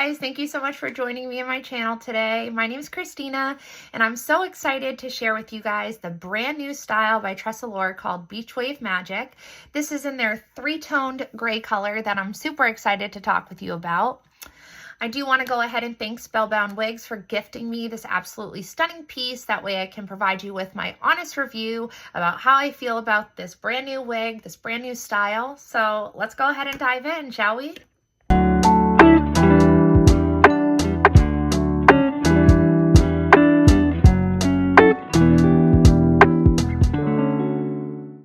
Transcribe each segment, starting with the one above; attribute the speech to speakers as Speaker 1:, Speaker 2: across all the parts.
Speaker 1: guys, thank you so much for joining me on my channel today. My name is Christina and I'm so excited to share with you guys the brand new style by Tressallure called Beach Wave Magic. This is in their three-toned gray color that I'm super excited to talk with you about. I do want to go ahead and thank Spellbound Wigs for gifting me this absolutely stunning piece. That way I can provide you with my honest review about how I feel about this brand new wig, this brand new style. So let's go ahead and dive in, shall we?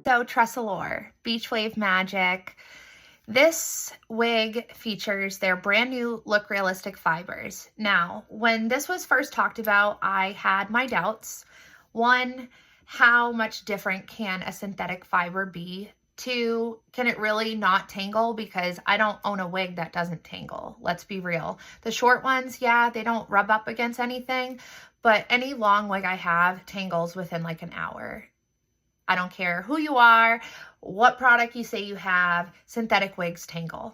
Speaker 1: So Tressallure, Beach Wave Magic. This wig features their brand new Look Realistic fibers. Now, when this was first talked about, I had my doubts. One, how much different can a synthetic fiber be? Two, can it really not tangle? Because I don't own a wig that doesn't tangle. Let's be real. The short ones, yeah, they don't rub up against anything, but any long wig I have tangles within like an hour. I don't care who you are, what product you say you have, synthetic wigs tangle.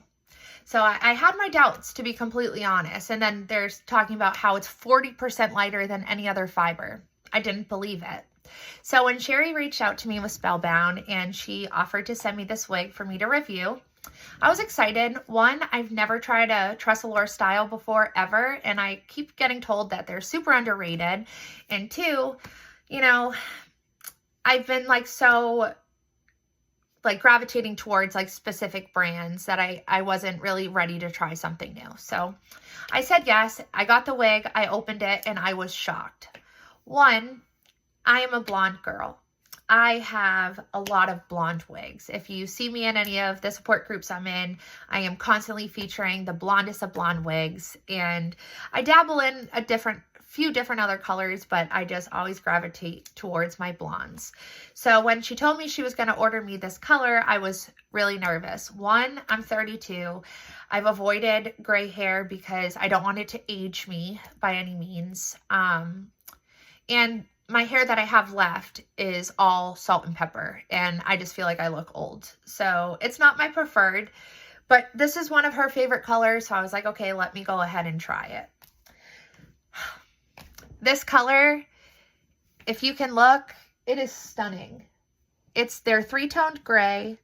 Speaker 1: So I had my doubts, to be completely honest. And then there's talking about how it's 40% lighter than any other fiber. I didn't believe it. So when Sherry reached out to me with Spellbound and she offered to send me this wig for me to review, I was excited. One, I've never tried a Tressallure style before ever, and I keep getting told that they're super underrated. And two, you know, I've been gravitating towards specific brands that I wasn't really ready to try something new. So I said yes. I got the wig, I opened it, and I was shocked. One, I am a blonde girl. I have a lot of blonde wigs. If you see me in any of the support groups I'm in, I am constantly featuring the blondest of blonde wigs, and I dabble in a few different other colors, but I just always gravitate towards my blondes. So when she told me she was going to order me this color, I was really nervous. One, I'm 32. I've avoided gray hair because I don't want it to age me by any means. And my hair that I have left is all salt and pepper, and I just feel like I look old. So it's not my preferred, but this is one of her favorite colors. So I was like, okay, let me go ahead and try it. This color, if you can look, it is stunning. It's their three-toned gray,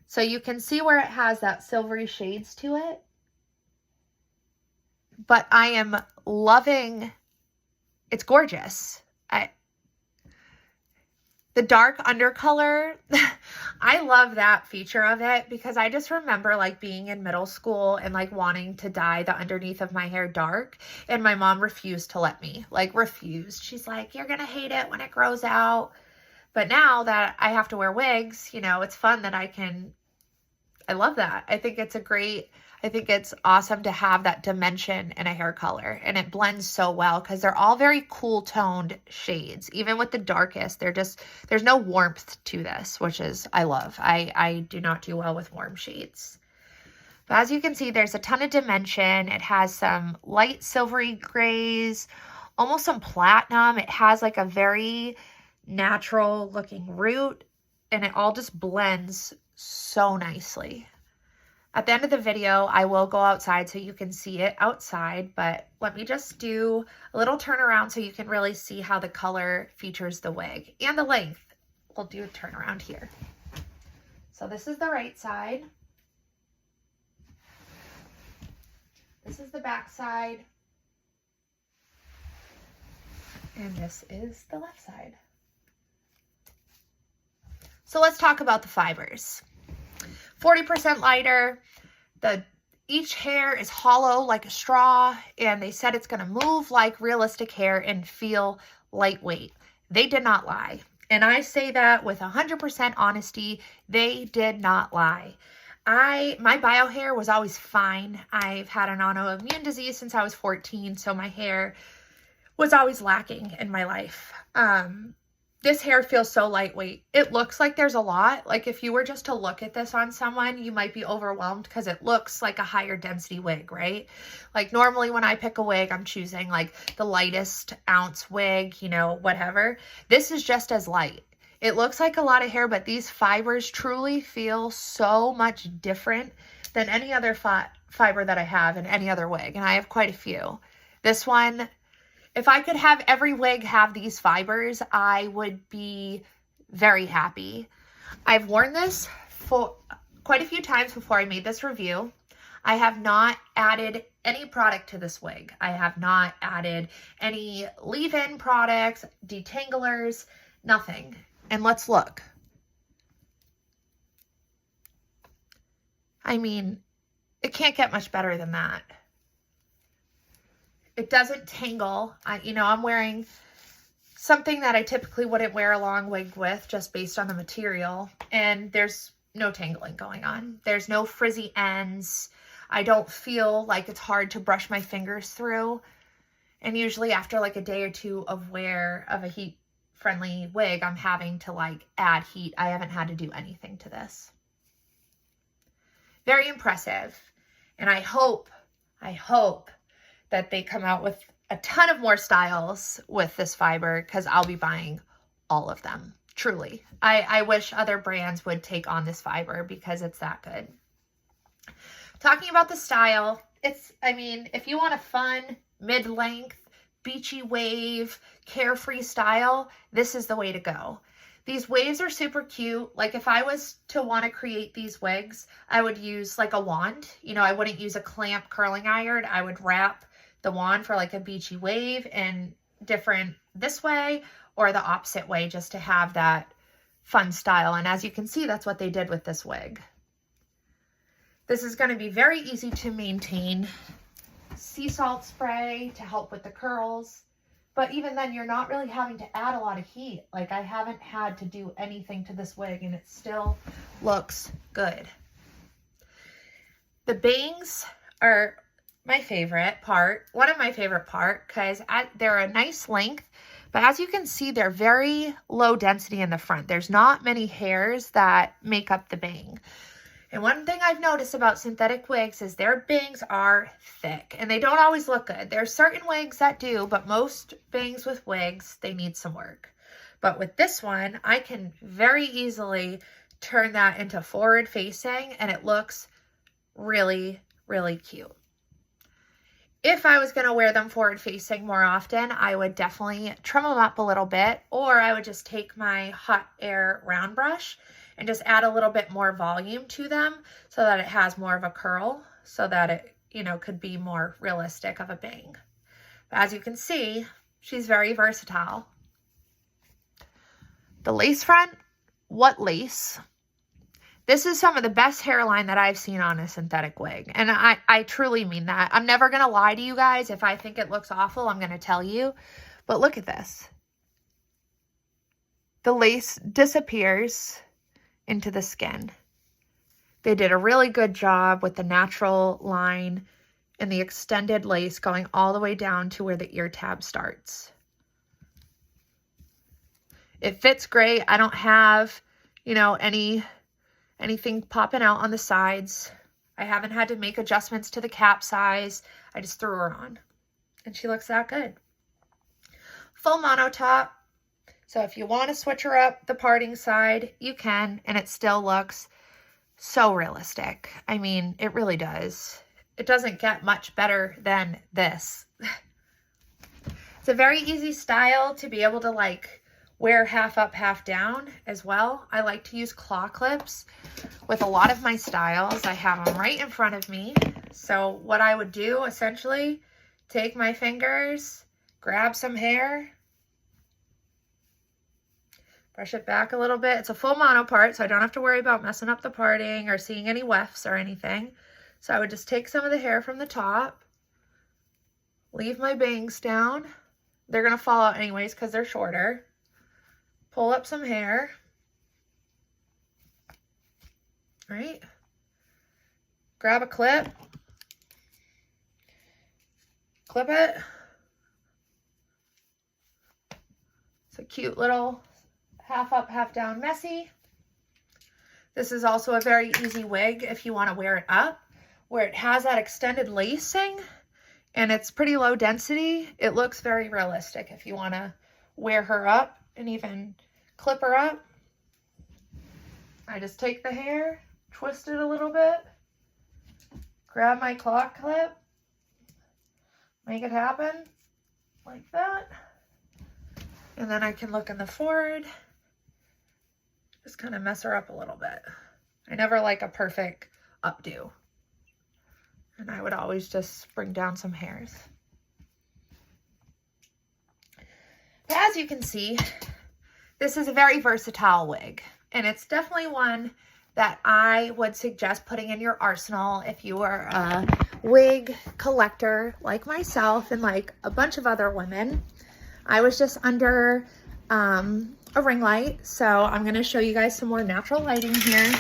Speaker 1: so you can see where it has that silvery shades to it. But I am loving, it's gorgeous. The dark undercolor, I love that feature of it because I just remember being in middle school and wanting to dye the underneath of my hair dark, and my mom refused to let me, refused. She's like, you're gonna hate it when it grows out. But now that I have to wear wigs, it's fun that I love that. I think it's awesome to have that dimension in a hair color, and it blends so well because they're all very cool toned shades. Even with the darkest, there's no warmth to this, which is, I love. I do not do well with warm shades. But as you can see, there's a ton of dimension. It has some light silvery grays, almost some platinum. It has a very natural looking root, and it all just blends so nicely. At the end of the video, I will go outside so you can see it outside, but let me just do a little turnaround so you can really see how the color features the wig and the length. We'll do a turnaround here. So this is the right side. This is the back side. And this is the left side. So let's talk about the fibers. 40% lighter. Each hair is hollow like a straw, and they said it's going to move like realistic hair and feel lightweight. They did not lie. And I say that with 100% honesty. They did not lie. My bio hair was always fine. I've had an autoimmune disease since I was 14, so my hair was always lacking in my life. This hair feels so lightweight. It looks like there's a lot. If you were just to look at this on someone, you might be overwhelmed because it looks like a higher density wig, right? Normally when I pick a wig, I'm choosing the lightest ounce wig, whatever. This is just as light. It looks like a lot of hair, but these fibers truly feel so much different than any other fiber that I have in any other wig, and I have quite a few. This one, if I could have every wig have these fibers, I would be very happy. I've worn this for quite a few times before I made this review. I have not added any product to this wig. I have not added any leave-in products, detanglers, nothing. And let's look. I mean, it can't get much better than that. It doesn't tangle. I'm wearing something that I typically wouldn't wear a long wig with just based on the material, and there's no tangling going on. There's no frizzy ends. I don't feel like it's hard to brush my fingers through. And usually after like a day or two of wear of a heat-friendly wig, I'm having to like add heat. I haven't had to do anything to this. Very impressive. And I hope that they come out with a ton of more styles with this fiber, because I'll be buying all of them. Truly. I wish other brands would take on this fiber because it's that good. Talking about the style, if you want a fun, mid-length, beachy wave, carefree style, this is the way to go. These waves are super cute. Like if I was to want to create these wigs, I would use like a wand. I wouldn't use a clamp curling iron. I would wrap the wand for like a beachy wave and different this way or the opposite way, just to have that fun style. And as you can see, that's what they did with this wig. This is going to be very easy to maintain. Sea salt spray to help with the curls. But even then, you're not really having to add a lot of heat. Like I haven't had to do anything to this wig and it still looks good. The bangs are my favorite part. One of my favorite part, because they're a nice length. But as you can see, they're very low density in the front. There's not many hairs that make up the bang. And one thing I've noticed about synthetic wigs is their bangs are thick and they don't always look good. There's certain wigs that do, but most bangs with wigs, they need some work. But with this one, I can very easily turn that into forward facing and it looks really, really cute. If I was going to wear them forward facing more often, I would definitely trim them up a little bit, or I would just take my hot air round brush and just add a little bit more volume to them so that it has more of a curl, so that it, could be more realistic of a bang. But as you can see, she's very versatile. The lace front, what lace? This is some of the best hairline that I've seen on a synthetic wig. And I truly mean that. I'm never going to lie to you guys. If I think it looks awful, I'm going to tell you. But look at this. The lace disappears into the skin. They did a really good job with the natural line and the extended lace going all the way down to where the ear tab starts. It fits great. I don't have, anything popping out on the sides. I haven't had to make adjustments to the cap size. I just threw her on and she looks that good. Full mono top. So if you want to switch her up the parting side, you can, and it still looks so realistic. I mean, it really does. It doesn't get much better than this. It's a very easy style to be able to like wear half up, half down as well. I like to use claw clips with a lot of my styles. I have them right in front of me. So what I would do essentially, take my fingers, grab some hair, brush it back a little bit. It's a full mono part, so I don't have to worry about messing up the parting or seeing any wefts or anything. So I would just take some of the hair from the top, leave my bangs down. They're going to fall out anyways because they're shorter. Pull up some hair. Right? Grab a clip. Clip it. It's a cute little half up, half down messy. This is also a very easy wig if you want to wear it up, where it has that extended lacing and it's pretty low density. It looks very realistic if you want to wear her up and even clip her up. I just take the hair, twist it a little bit, grab my claw clip, make it happen like that. And then I can look in the forward, just kind of mess her up a little bit. I never like a perfect updo. And I would always just bring down some hairs. But as you can see, this is a very versatile wig. And it's definitely one that I would suggest putting in your arsenal if you are a wig collector like myself and like a bunch of other women. I was just under a ring light, so I'm going to show you guys some more natural lighting here.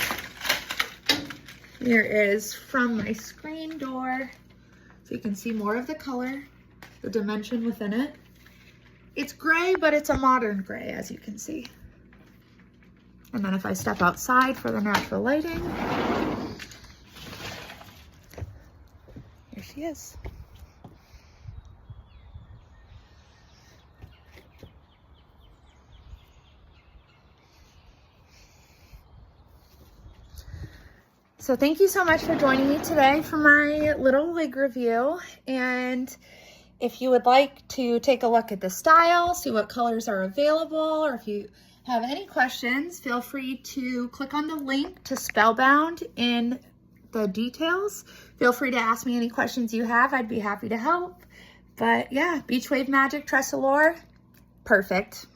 Speaker 1: Here is from my screen door, so you can see more of the color, the dimension within it. It's gray, but it's a modern gray, as you can see. And then if I step outside for the natural lighting, here she is. So thank you so much for joining me today for my little wig review. And if you would like to take a look at the style, see what colors are available, or if you have any questions, feel free to click on the link to Spellbound in the details. Feel free to ask me any questions you have. I'd be happy to help. But yeah, Beach Wave Magic Tressallure, perfect.